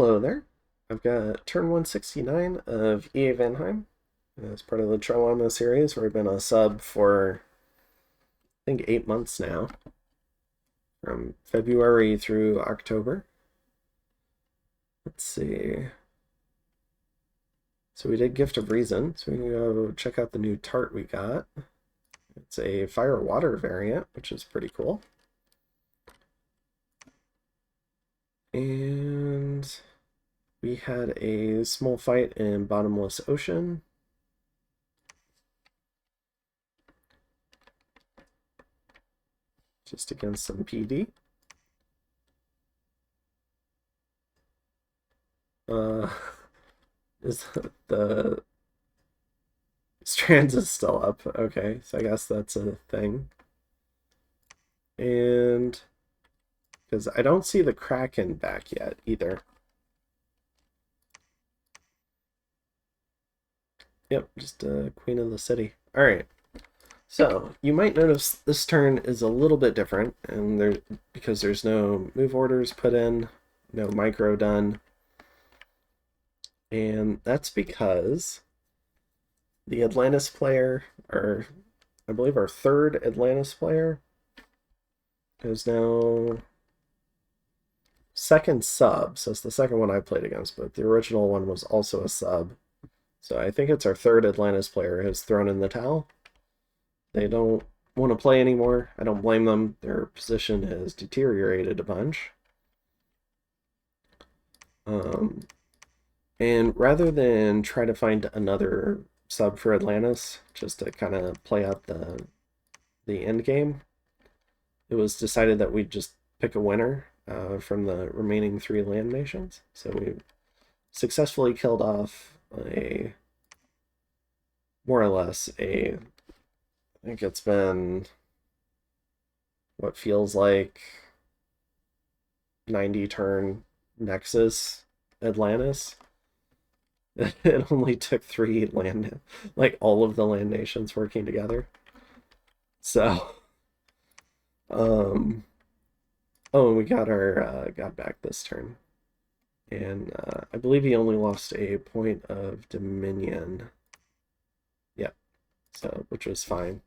Hello there. I've got turn 169 of EA Vanheim as part of the Charlama series, where I've been a sub for, I think, 8 months now, from February through October. Let's see. So we did Gift of Reason, so we can go check out the new tart we got. It's a fire water variant, which is pretty cool. And we had a small fight in Bottomless Ocean. Just against some PD. Is the Strands is still up. Okay, so I guess that's a thing. And because I don't see the Kraken back yet either. Yep, just Queen of the City. All right. So you might notice this turn is a little bit different, and because there's no move orders put in, no micro done, and that's because the Atlantis player, or I believe our third Atlantis player, is now second sub. So it's the second one I played against, but the original one was also a sub. So I think it's our third Atlantis player has thrown in the towel. They don't want to play anymore. I don't blame them. Their position has deteriorated a bunch. And rather than try to find another sub for Atlantis, just to kind of play out the end game, it was decided that we'd just pick a winner from the remaining 3 land nations. So we successfully killed off more or less I think it's been what feels like 90 turn Nexus Atlantis. It only took 3 land, like all of the land nations working together. So, oh, and we got our got back this turn, and I believe he only lost a point of dominion. Yep. So, which was fine.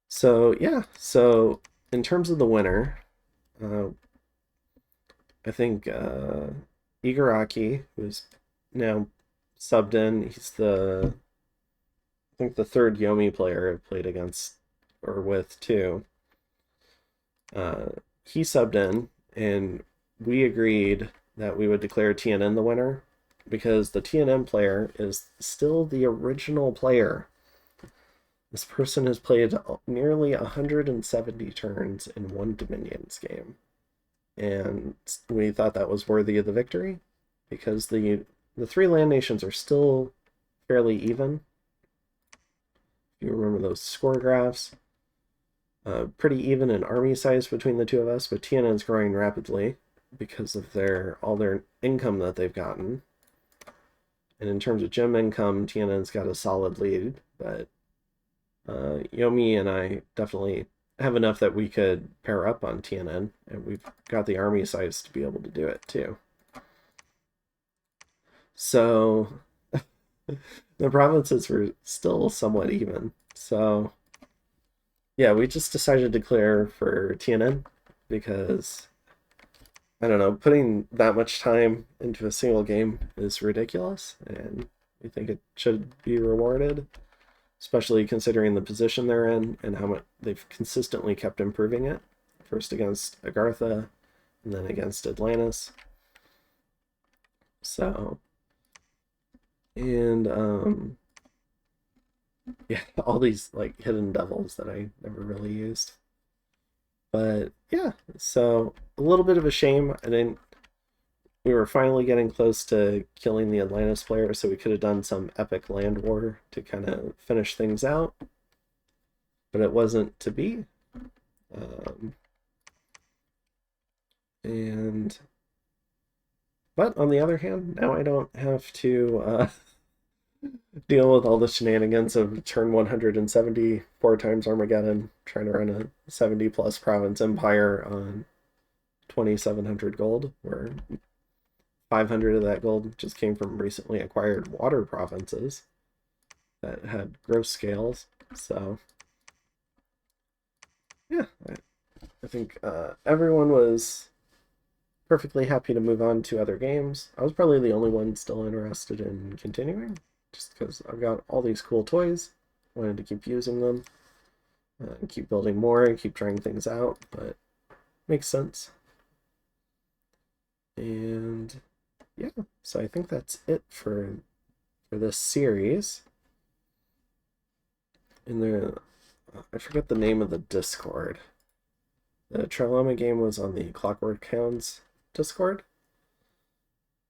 So yeah, so in terms of the winner, I think Igaraki, who's now subbed in, he's I think the third Yomi player I've played against or with too. He subbed in, and we agreed that we would declare TNN the winner because the TNN player is still the original player. This person has played nearly 170 turns in one Dominions game. And we thought that was worthy of the victory because the 3 land nations are still fairly even. If you remember those score graphs, pretty even in army size between the 2 of us, but TNN's growing rapidly because of all their income that they've gotten. And in terms of gem income, TNN's got a solid lead, but Yomi and I definitely have enough that we could pair up on TNN, and we've got the army size to be able to do it too. So the provinces were still somewhat even. So yeah, we just decided to declare for TNN because I don't know, putting that much time into a single game is ridiculous, and we think it should be rewarded, especially considering the position they're in and how much they've consistently kept improving it. First against Agartha, and then against Atlantis. So, and yeah, all these like hidden devils that I never really used. But yeah, so a little bit of a shame. We were finally getting close to killing the Atlantis player, so we could have done some epic land war to kind of finish things out. But it wasn't to be. But on the other hand, now I don't have to deal with all the shenanigans of turn 174 times Armageddon, trying to run a 70 plus province empire on 2,700 gold, where 500 of that gold just came from recently acquired water provinces that had gross scales. So, yeah, I think everyone was perfectly happy to move on to other games. I was probably the only one still interested in continuing, just because I've got all these cool toys. Wanted to keep using them, and keep building more, and keep trying things out, but makes sense. And yeah, so I think that's it for this series. And there, I forget the name of the Discord. The Charlama game was on the Clockwork Hounds Discord.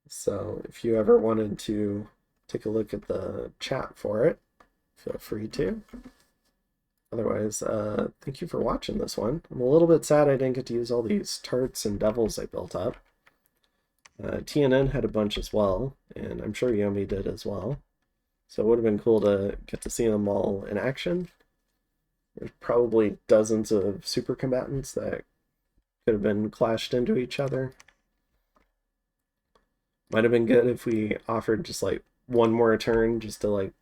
So if you ever wanted to take a look at the chat for it, feel free to. Otherwise, thank you for watching this one. I'm a little bit sad I didn't get to use all these tarts and devils I built up. TNN had a bunch as well, and I'm sure Yomi did as well. So it would have been cool to get to see them all in action. There's probably dozens of super combatants that could have been clashed into each other. Might have been good if we offered just like one more turn just to like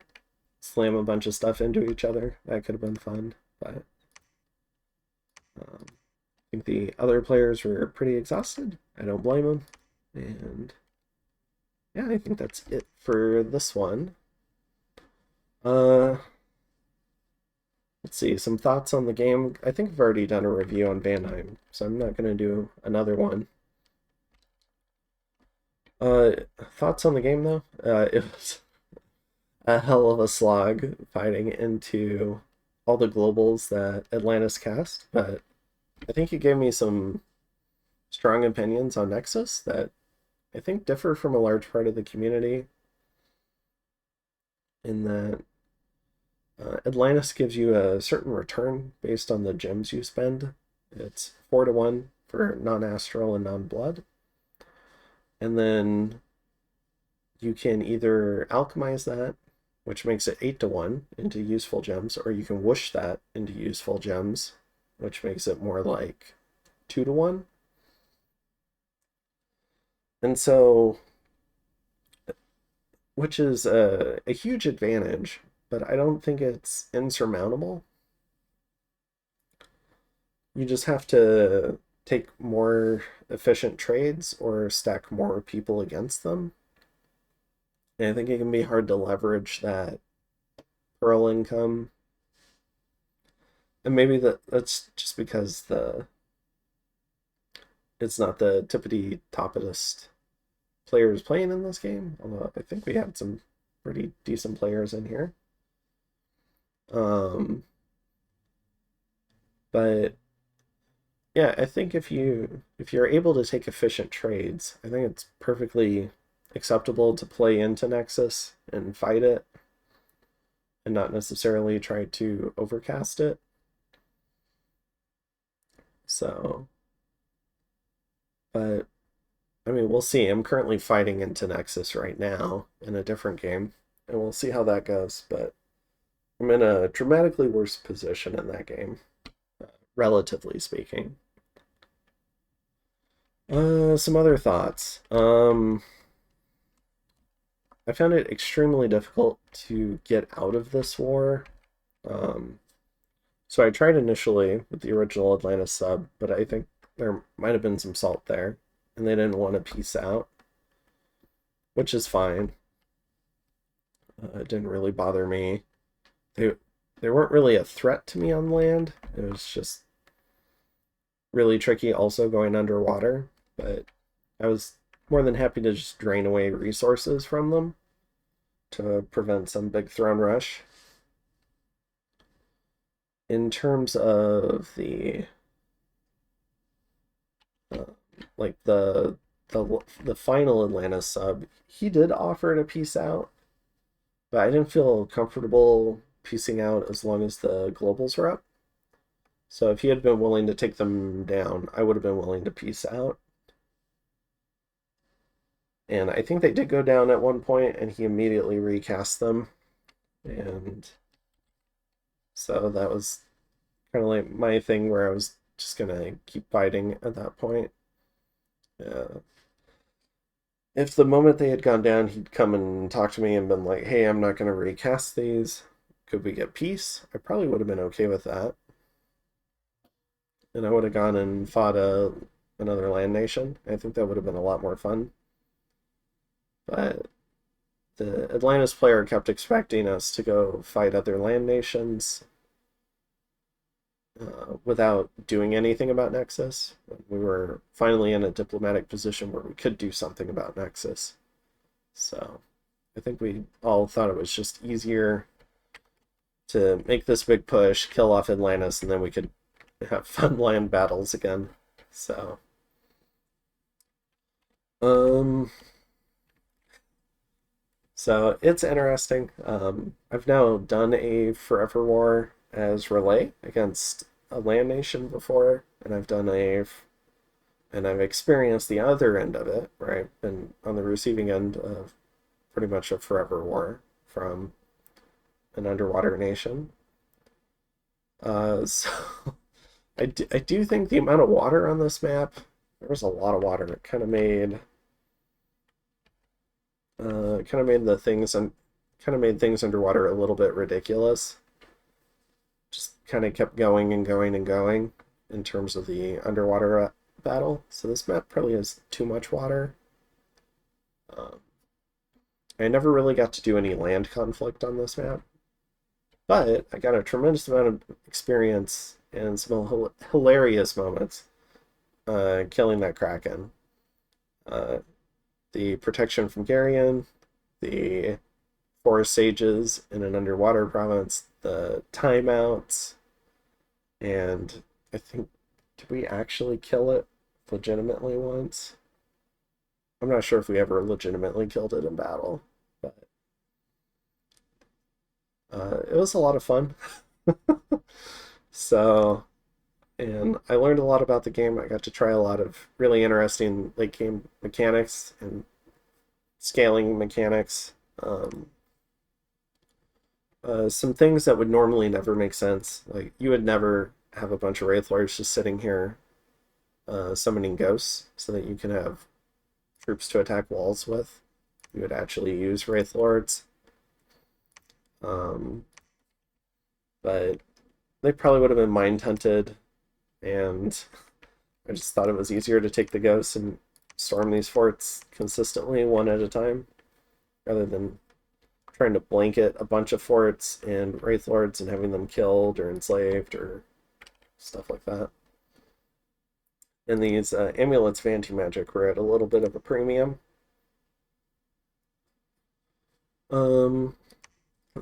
slam a bunch of stuff into each other. That could have been fun, but I think the other players were pretty exhausted. I don't blame them. And yeah, I think that's it for this one. Let's see, some thoughts on the game. I think I've already done a review on Vanheim, so I'm not going to do another one. Thoughts on the game, though? It was a hell of a slog fighting into all the globals that Atlantis cast, but I think you gave me some strong opinions on Nexus that I think differ from a large part of the community, in that Atlantis gives you a certain return based on the gems you spend. It's 4-to-1 for non-astral and non-blood. And then you can either alchemize that, which makes it 8-to-1 into useful gems, or you can whoosh that into useful gems, which makes it more like 2-to-1. And so, which is a huge advantage, but I don't think it's insurmountable. You just have to take more efficient trades or stack more people against them. And I think it can be hard to leverage that pearl income. And maybe that's just because it's not the tippity toppest players playing in this game, although I think we had some pretty decent players in here. But yeah, I think if you're able to take efficient trades, I think it's perfectly acceptable to play into Nexus and fight it and not necessarily try to overcast it. So, but I mean, we'll see. I'm currently fighting into Nexus right now in a different game, and we'll see how that goes. But I'm in a dramatically worse position in that game, relatively speaking. Some other thoughts. I found it extremely difficult to get out of this war. So I tried initially with the original Atlantis sub, but I think there might have been some salt there, and they didn't want to peace out, which is fine. It didn't really bother me. They weren't really a threat to me on land. It was just really tricky also going underwater, but I was more than happy to just drain away resources from them to prevent some big throne rush. In terms of the like the final Atlantis sub, he did offer to peace out, but I didn't feel comfortable piecing out as long as the globals were up. So if he had been willing to take them down, I would have been willing to peace out. And I think they did go down at one point, and he immediately recast them. And so that was kind of like my thing where I was just going to keep fighting at that point. Yeah. If the moment they had gone down, he'd come and talk to me and been like, "Hey, I'm not going to recast these. Could we get peace?" I probably would have been okay with that, and I would have gone and fought another land nation. I think that would have been a lot more fun. But the Atlantis player kept expecting us to go fight other land nations without doing anything about Nexus. We were finally in a diplomatic position where we could do something about Nexus. So I think we all thought it was just easier to make this big push, kill off Atlantis, and then we could have fun land battles again. So, um, so it's interesting. I've now done a Forever War as relay against a land nation before, and and I've experienced the other end of it, where I've been on the receiving end of pretty much a Forever War from an underwater nation. So I do think the amount of water on this map, there was a lot of water. It kind of made the things and kind of made things underwater a little bit ridiculous. Just kind of kept going and going and going in terms of the underwater battle. So this map probably has too much water. Um, I never really got to do any land conflict on this map, but I got a tremendous amount of experience and some hilarious moments killing that Kraken. Uh, the protection from Garion, the forest sages in an underwater province, the timeouts, and I think, did we actually kill it legitimately once? I'm not sure if we ever legitimately killed it in battle, but it was a lot of fun. So, and I learned a lot about the game. I got to try a lot of really interesting late game mechanics and scaling mechanics. Some things that would normally never make sense. Like, you would never have a bunch of Wraith Lords just sitting here summoning ghosts so that you can have troops to attack walls with. You would actually use Wraith Lords. Um, but they probably would have been mind hunted, and I just thought it was easier to take the ghosts and storm these forts consistently one at a time rather than trying to blanket a bunch of forts and Wraith Lords and having them killed or enslaved or stuff like that. And these amulets of anti-magic were at a little bit of a premium. Um,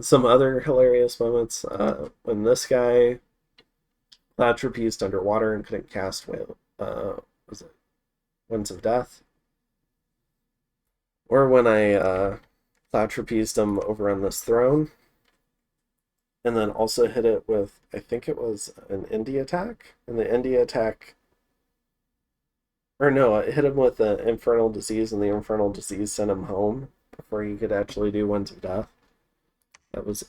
some other hilarious moments when this guy cloud trapezed underwater and couldn't cast was it Winds of Death, or when I cloud trapezed him over on this throne, and then also hit it with, I think it was an Indie attack, and the Indie attack, or no, it hit him with the Infernal Disease, and the Infernal Disease sent him home before he could actually do Winds of Death. That was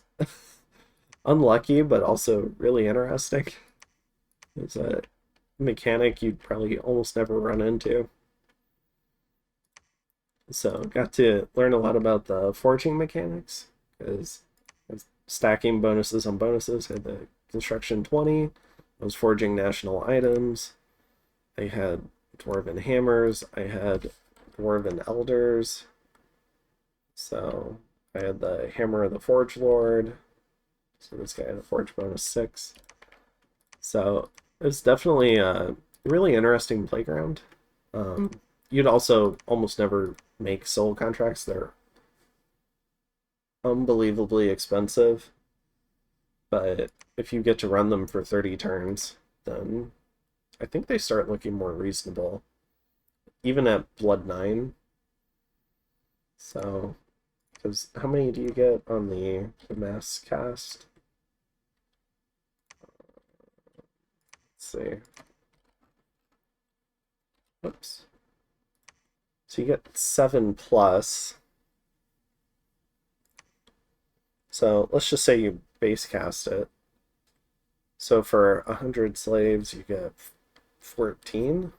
unlucky, but also really interesting. It's a mechanic you'd probably almost never run into. So got to learn a lot about the forging mechanics, because stacking bonuses on bonuses. I had the construction 20. I was forging national items. I had dwarven hammers. I had dwarven elders. So I had the hammer of the forge lord. So this guy had a forge bonus 6. So it was definitely a really interesting playground. You'd also almost never make soul contracts. They're unbelievably expensive, but if you get to run them for 30 turns, then I think they start looking more reasonable, even at Blood 9. So, because how many do you get on the mass cast? Let's see. Oops. So you get 7 plus. So let's just say you base cast it. So for 100 slaves, you get 14.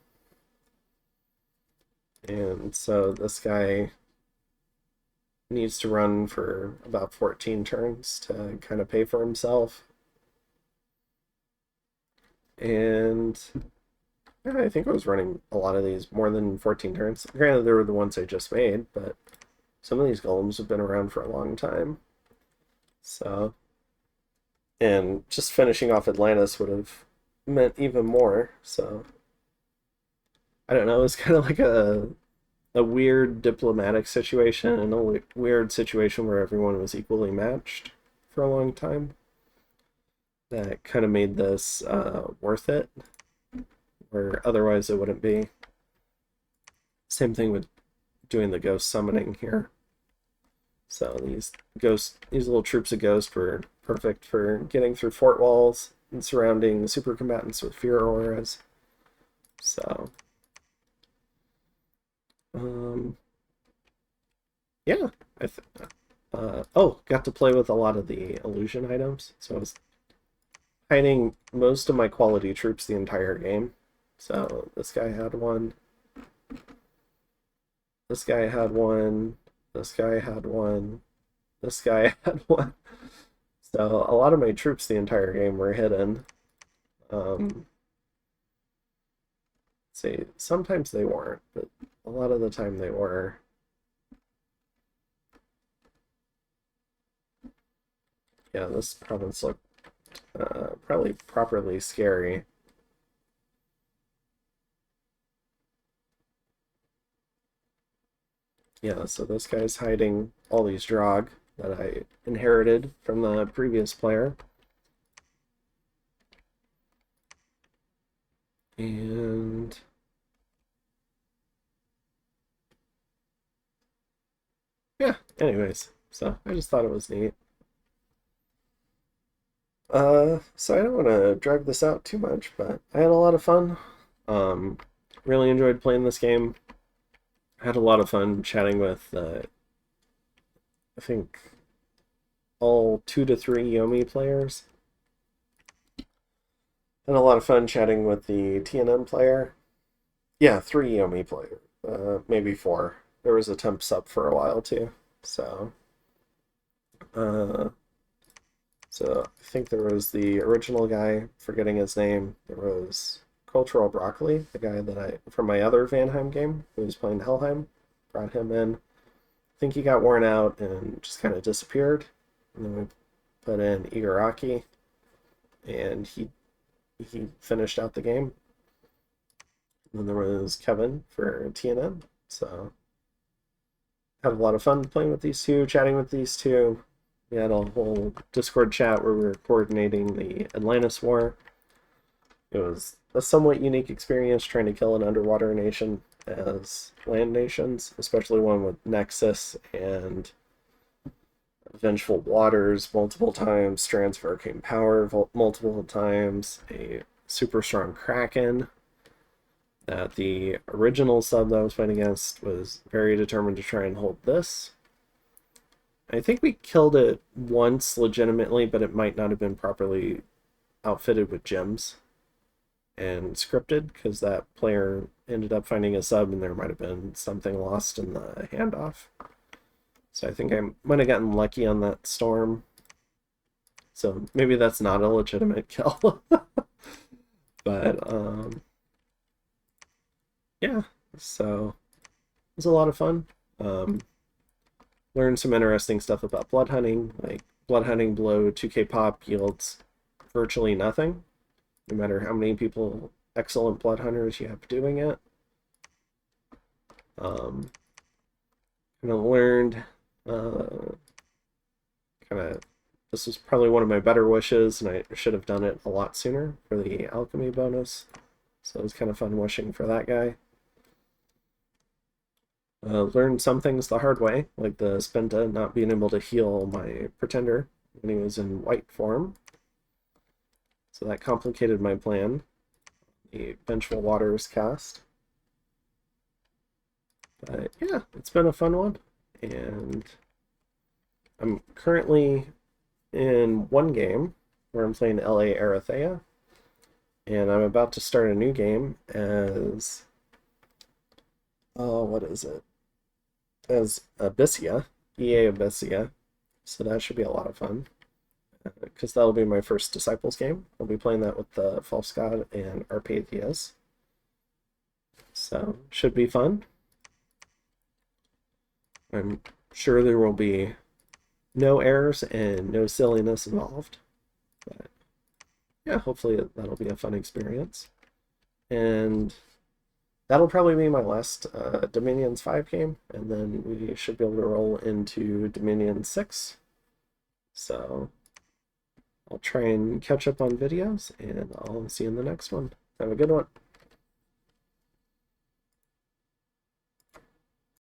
And so this guy needs to run for about 14 turns to kind of pay for himself. And yeah, I think I was running a lot of these more than 14 turns. Granted, they were the ones I just made, but some of these golems have been around for a long time. So, and just finishing off Atlantis would have meant even more. So, I don't know. It was kind of like a weird diplomatic situation and a weird situation where everyone was equally matched for a long time. That kind of made this worth it, where otherwise it wouldn't be. Same thing with doing the ghost summoning here. So these little troops of ghost were perfect for getting through fort walls and surrounding super combatants with fear auras. So, yeah, got to play with a lot of the illusion items. So I was hiding most of my quality troops the entire game. So this guy had one. This guy had one. This guy had one. This guy had one. So a lot of my troops the entire game were hidden. See, sometimes they weren't, but a lot of the time they were. Yeah, this province looked probably properly scary. Yeah, so this guy's hiding all these Drog that I inherited from the previous player. And yeah, anyways, so I just thought it was neat. So I don't want to drag this out too much, but I had a lot of fun. Um, really enjoyed playing this game. I had a lot of fun chatting with, I think, all 2 to 3 Yomi players. Had a lot of fun chatting with the TNM player. Yeah, 3 Yomi player. Maybe 4. There was a temp sub for a while too. So, uh, so I think there was the original guy, forgetting his name. There was Cultural Broccoli, the guy that I from my other Vanheim game, who was playing Helheim. Brought him in. I think he got worn out and just kind of disappeared. And then we put in Igaraki, and he finished out the game. And then there was Kevin for TNM. So had a lot of fun playing with these two, chatting with these two. We had a whole Discord chat where we were coordinating the Atlantis War. It was a somewhat unique experience trying to kill an underwater nation as land nations, especially one with Nexus and Vengeful Waters multiple times, Strands of Arcane Power multiple times, a super strong Kraken that the original sub that I was fighting against was very determined to try and hold this. I think we killed it once legitimately, but it might not have been properly outfitted with gems and scripted, because that player ended up finding a sub and there might have been something lost in the handoff. So I think I might have gotten lucky on that storm. So maybe that's not a legitimate kill. But yeah, so it was a lot of fun. Learned some interesting stuff about blood hunting, like blood hunting below 2k pop yields virtually nothing, no matter how many people, excellent blood hunters, you have doing it. Kind of learned, this was probably one of my better wishes, and I should have done it a lot sooner for the alchemy bonus. So it was kind of fun wishing for that guy. Learned some things the hard way, like the Spenta not being able to heal my Pretender when he was in white form. So that complicated my plan. The Vengeful Waters cast. But yeah, it's been a fun one. And I'm currently in one game where I'm playing LA Arathea. And I'm about to start a new game as oh, what is it? As Abyssia, EA Abyssia. So that should be a lot of fun. Because that'll be my first Disciples game. I'll be playing that with the False God and Arpathias. So, should be fun. I'm sure there will be no errors and no silliness involved. But yeah, hopefully that'll be a fun experience. And that'll probably be my last Dominions 5 game, and then we should be able to roll into Dominion 6. So I'll try and catch up on videos, and I'll see you in the next one. Have a good one.